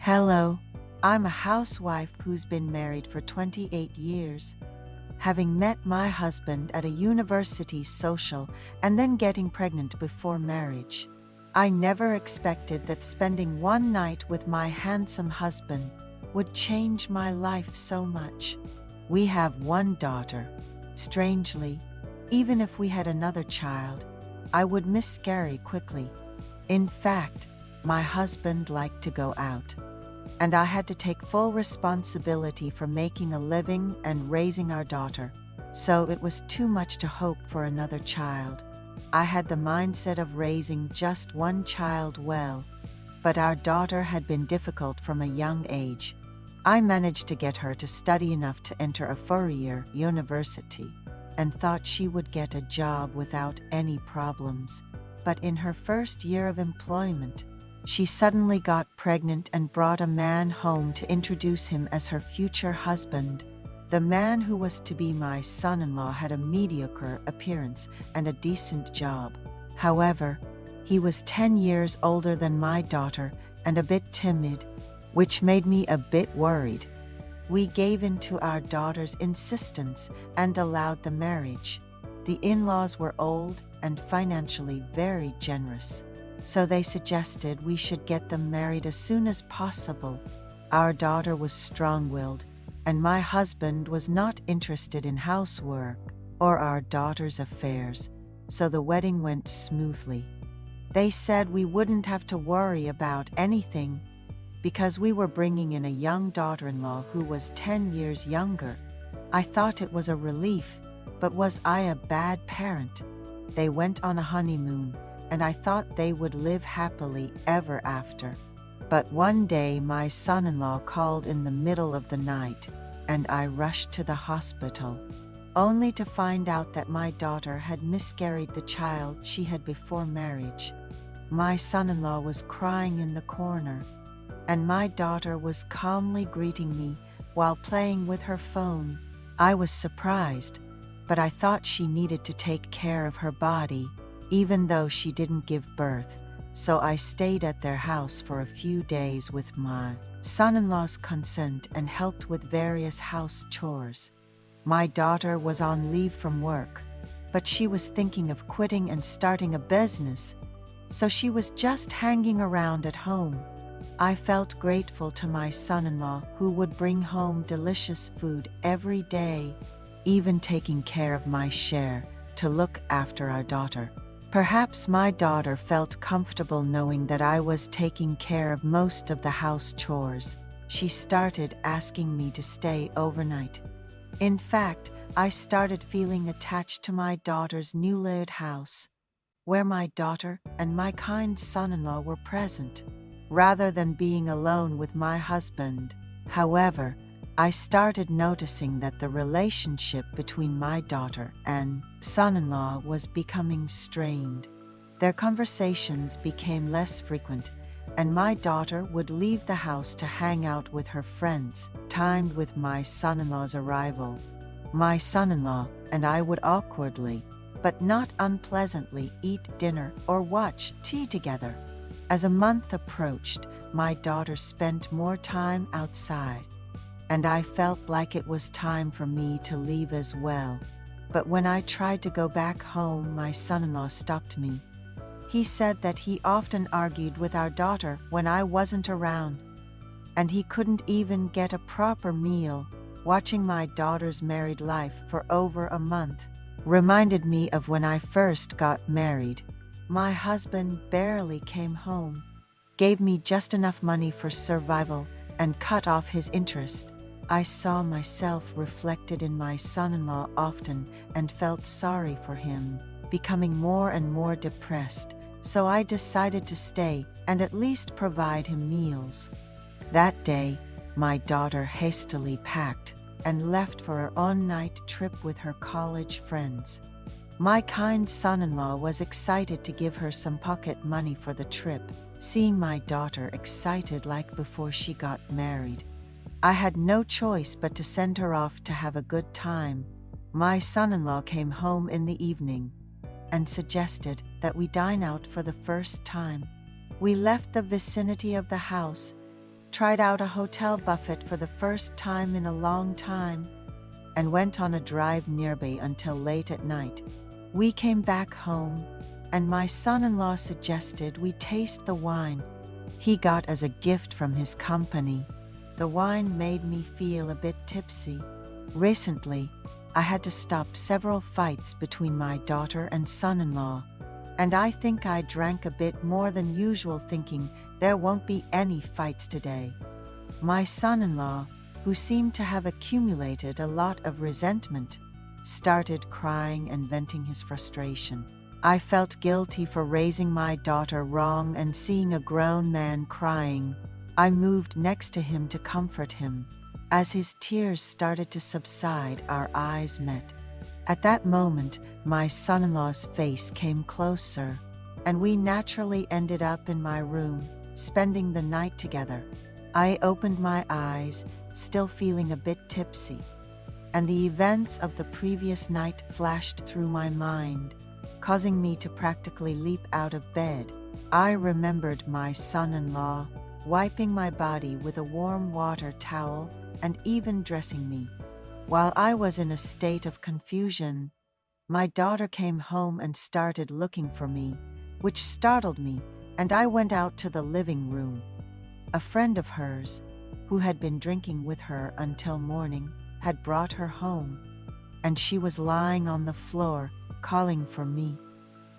Hello, I'm a housewife who's been married for 28 years. Having met my husband at a university social and then getting pregnant before marriage, I never expected that spending one night with my handsome husband would change my life so much. We have one daughter. Strangely, even if we had another child, I would miscarry quickly. In fact, my husband liked to go out, and I had to take full responsibility for making a living and raising our daughter, so it was too much to hope for another child. I had the mindset of raising just one child well, but our daughter had been difficult from a young age. I managed to get her to study enough to enter a four-year university and thought she would get a job without any problems. But in her first year of employment, she suddenly got pregnant and brought a man home to introduce him as her future husband. The man who was to be my son-in-law had a mediocre appearance and a decent job. However, he was 10 years older than my daughter and a bit timid, which made me a bit worried. We gave in to our daughter's insistence and allowed the marriage. The in-laws were old and financially very generous, so they suggested we should get them married as soon as possible. Our daughter was strong-willed, and my husband was not interested in housework or our daughter's affairs, so the wedding went smoothly. They said we wouldn't have to worry about anything because we were bringing in a young daughter-in-law who was 10 years younger. I thought it was a relief, but was I a bad parent? They went on a honeymoon, and I thought they would live happily ever after. But one day my son-in-law called in the middle of the night, and I rushed to the hospital, only to find out that my daughter had miscarried the child she had before marriage. My son-in-law was crying in the corner, and my daughter was calmly greeting me while playing with her phone. I was surprised, but I thought she needed to take care of her body, even though she didn't give birth, so I stayed at their house for a few days with my son-in-law's consent and helped with various house chores. My daughter was on leave from work, but she was thinking of quitting and starting a business, so she was just hanging around at home. I felt grateful to my son-in-law who would bring home delicious food every day, even taking care of my share to look after our daughter. Perhaps my daughter felt comfortable knowing that I was taking care of most of the house chores. She started asking me to stay overnight. In fact, I started feeling attached to my daughter's newly house, where my daughter and my kind son-in-law were present, rather than being alone with my husband. However, I started noticing that the relationship between my daughter and son-in-law was becoming strained. Their conversations became less frequent, and my daughter would leave the house to hang out with her friends, timed with my son-in-law's arrival. My son-in-law and I would awkwardly, but not unpleasantly, eat dinner or watch TV together. As a month approached, my daughter spent more time outside, and I felt like it was time for me to leave as well. But when I tried to go back home, my son-in-law stopped me. He said that he often argued with our daughter when I wasn't around, and he couldn't even get a proper meal. Watching my daughter's married life for over a month reminded me of when I first got married. My husband barely came home, gave me just enough money for survival, and cut off his interest. I saw myself reflected in my son-in-law often and felt sorry for him, becoming more and more depressed, so I decided to stay and at least provide him meals. That day, my daughter hastily packed and left for her all-night trip with her college friends. My kind son-in-law was excited to give her some pocket money for the trip, seeing my daughter excited like before she got married. I had no choice but to send her off to have a good time. My son-in-law came home in the evening and suggested that we dine out for the first time. We left the vicinity of the house tried out a hotel buffet for the first time in a long time, and went on a drive nearby until late at night. We came back home, and my son-in-law suggested we taste the wine he got as a gift from his company. The wine made me feel a bit tipsy. Recently, I had to stop several fights between my daughter and son-in-law, and I think I drank a bit more than usual, thinking there won't be any fights today. My son-in-law, who seemed to have accumulated a lot of resentment, started crying and venting his frustration. I felt guilty for raising my daughter wrong and seeing a grown man crying. I moved next to him to comfort him. As his tears started to subside, our eyes met. At that moment, my son-in-law's face came closer, and we naturally ended up in my room, spending the night together. I opened my eyes, still feeling a bit tipsy, and the events of the previous night flashed through my mind, causing me to practically leap out of bed. I remembered my son-in-law wiping my body with a warm water towel and even dressing me. While I was in a state of confusion, my daughter came home and started looking for me, which startled me, and I went out to the living room. A friend of hers, who had been drinking with her until morning, had brought her home, and she was lying on the floor, calling for me.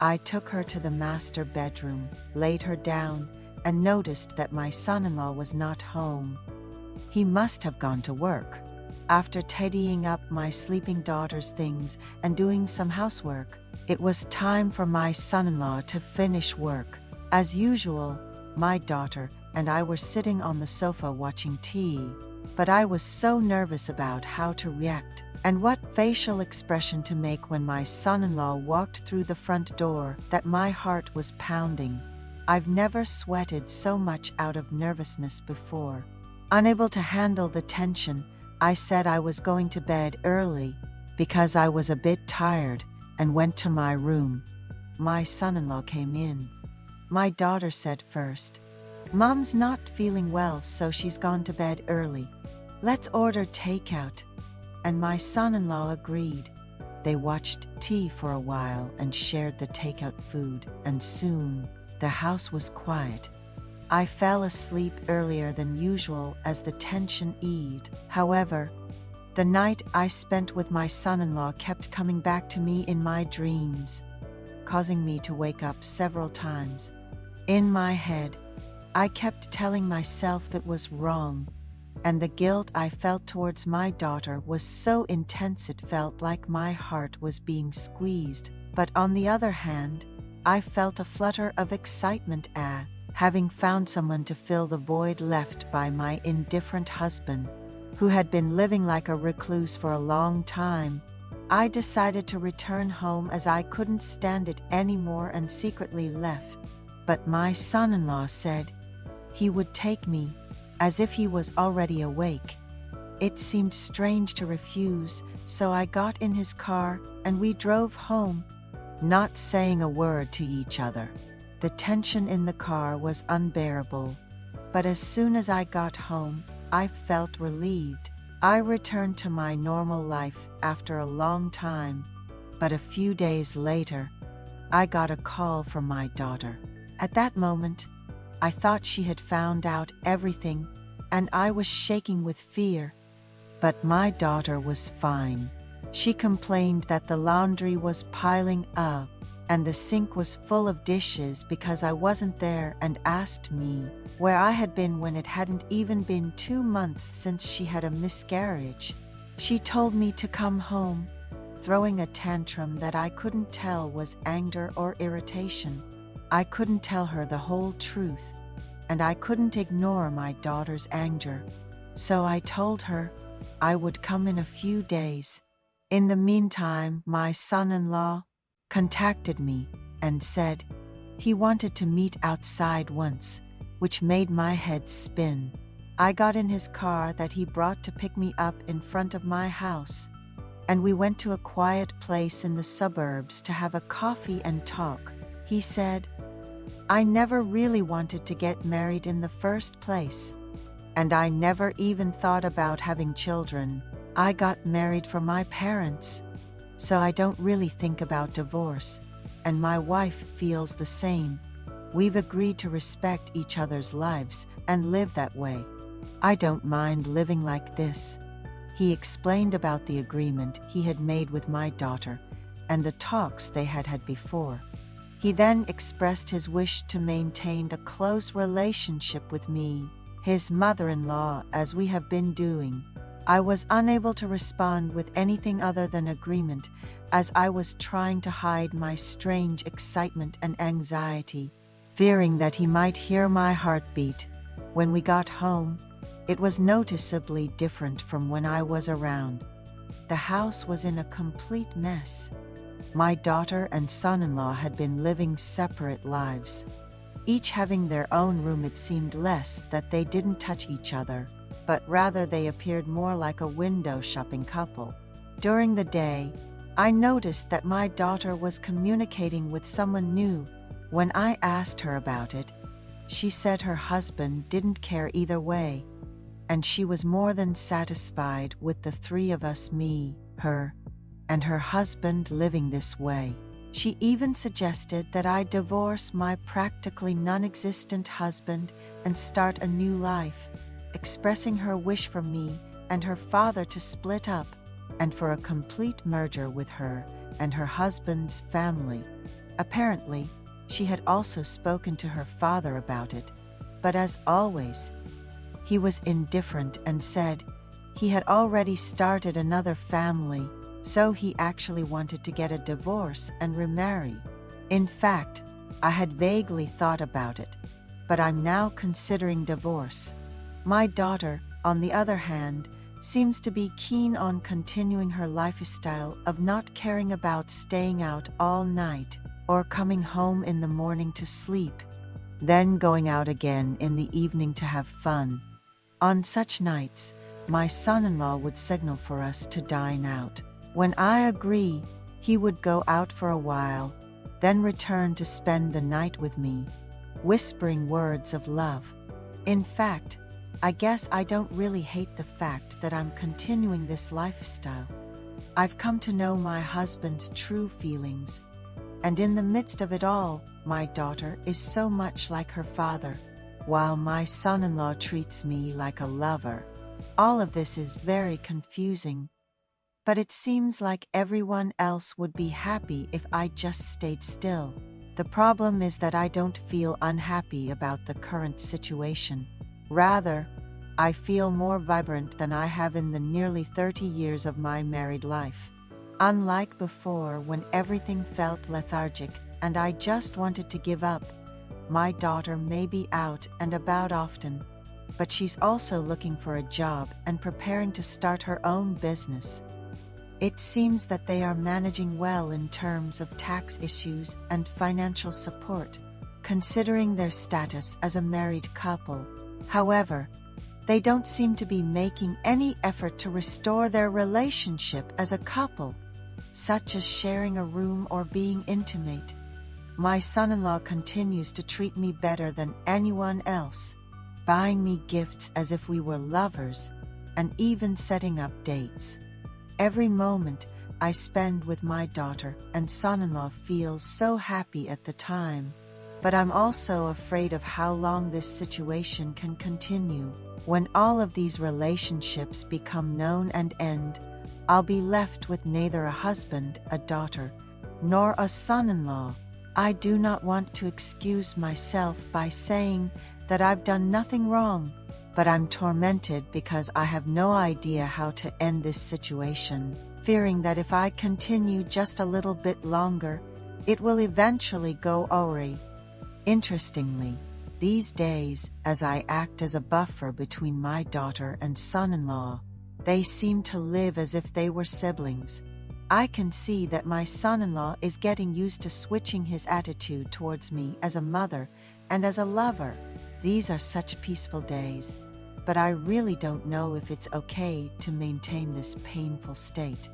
I took her to the master bedroom, laid her down, and noticed that my son-in-law was not home. He must have gone to work. After tidying up my sleeping daughter's things and doing some housework, it was time for my son-in-law to finish work. As usual, my daughter and I were sitting on the sofa watching TV, but I was so nervous about how to react and what facial expression to make when my son-in-law walked through the front door that my heart was pounding. I've never sweated so much out of nervousness before. Unable to handle the tension, I said I was going to bed early because I was a bit tired and went to my room. My son-in-law came in. My daughter said first, "Mom's not feeling well, so she's gone to bed early. Let's order takeout." And my son-in-law agreed. They watched TV for a while and shared the takeout food, and soon the house was quiet. I fell asleep earlier than usual as the tension eased. However, the night I spent with my son-in-law kept coming back to me in my dreams, causing me to wake up several times. In my head, I kept telling myself that was wrong, and the guilt I felt towards my daughter was so intense it felt like my heart was being squeezed. But on the other hand, I felt a flutter of excitement having found someone to fill the void left by my indifferent husband, who had been living like a recluse for a long time. I decided to return home as I couldn't stand it anymore and secretly left. But my son-in-law said he would take me, as if he was already awake. It seemed strange to refuse, so I got in his car and we drove home, not saying a word to each other. The tension in the car was unbearable, but as soon as I got home, I felt relieved. I returned to my normal life after a long time, but a few days later, I got a call from my daughter. At that moment, I thought she had found out everything, and I was shaking with fear. But my daughter was fine. She complained that the laundry was piling up, and the sink was full of dishes because I wasn't there, and asked me where I had been when it hadn't even been 2 months since she had a miscarriage. She told me to come home, throwing a tantrum that I couldn't tell was anger or irritation. I couldn't tell her the whole truth, and I couldn't ignore my daughter's anger. So I told her I would come in a few days. In the meantime, my son-in-law contacted me and said he wanted to meet outside once, which made my head spin. I got in his car that he brought to pick me up in front of my house, and we went to a quiet place in the suburbs to have a coffee and talk. He said, "I never really wanted to get married in the first place, And I never even thought about having children. I got married for my parents, so I don't really think about divorce. And my wife feels the same. We've agreed to respect each other's lives and live that way. I don't mind living like this. He explained about the agreement he had made with my daughter and the talks they had had before. He then expressed his wish to maintain a close relationship with me, his mother-in-law, as we have been doing. I was unable to respond with anything other than agreement, as I was trying to hide my strange excitement and anxiety, fearing that he might hear my heartbeat. When we got home, it was noticeably different from when I was around. The house was in a complete mess. My daughter and son-in-law had been living separate lives, each having their own room. It seemed less that they didn't touch each other, but rather they appeared more like a window shopping couple. During the day, I noticed that my daughter was communicating with someone new. When I asked her about it, she said her husband didn't care either way, and she was more than satisfied with the three of us, me, her, and her husband, living this way. She even suggested that I divorce my practically non-existent husband and start a new life, expressing her wish for me and her father to split up and for a complete merger with her and her husband's family. Apparently, she had also spoken to her father about it, but as always, he was indifferent and said he had already started another family, so he actually wanted to get a divorce and remarry. In fact, I had vaguely thought about it, but I'm now considering divorce. My daughter, on the other hand, seems to be keen on continuing her lifestyle of not caring about staying out all night or coming home in the morning to sleep, then going out again in the evening to have fun. On such nights, my son-in-law would signal for us to dine out. When I agree, he would go out for a while, then return to spend the night with me, whispering words of love. In fact, I guess I don't really hate the fact that I'm continuing this lifestyle. I've come to know my husband's true feelings, and in the midst of it all, my daughter is so much like her father, while my son-in-law treats me like a lover. All of this is very confusing, but it seems like everyone else would be happy if I just stayed still. The problem is that I don't feel unhappy about the current situation. Rather, I feel more vibrant than I have in the nearly 30 years of my married life. Unlike before, when everything felt lethargic and I just wanted to give up. My daughter may be out and about often, but she's also looking for a job and preparing to start her own business. It seems that they are managing well in terms of tax issues and financial support, considering their status as a married couple. However, they don't seem to be making any effort to restore their relationship as a couple, such as sharing a room or being intimate. My son-in-law continues to treat me better than anyone else, buying me gifts as if we were lovers, and even setting up dates. Every moment I spend with my daughter and son-in-law feels so happy at the time, but I'm also afraid of how long this situation can continue. When all of these relationships become known and end, I'll be left with neither a husband, a daughter, nor a son-in-law. I do not want to excuse myself by saying that I've done nothing wrong, but I'm tormented because I have no idea how to end this situation, fearing that if I continue just a little bit longer, it will eventually go awry. Interestingly, these days, as I act as a buffer between my daughter and son-in-law, they seem to live as if they were siblings. I can see that my son-in-law is getting used to switching his attitude towards me as a mother and as a lover. These are such peaceful days, but I really don't know if it's okay to maintain this painful state.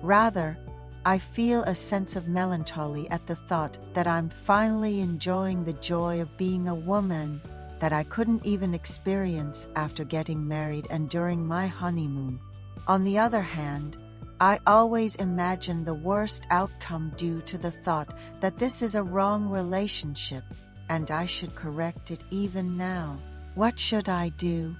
Rather, I feel a sense of melancholy at the thought that I'm finally enjoying the joy of being a woman, that I couldn't even experience after getting married and during my honeymoon. On the other hand, I always imagine the worst outcome due to the thought that this is a wrong relationship and I should correct it even now. What should I do?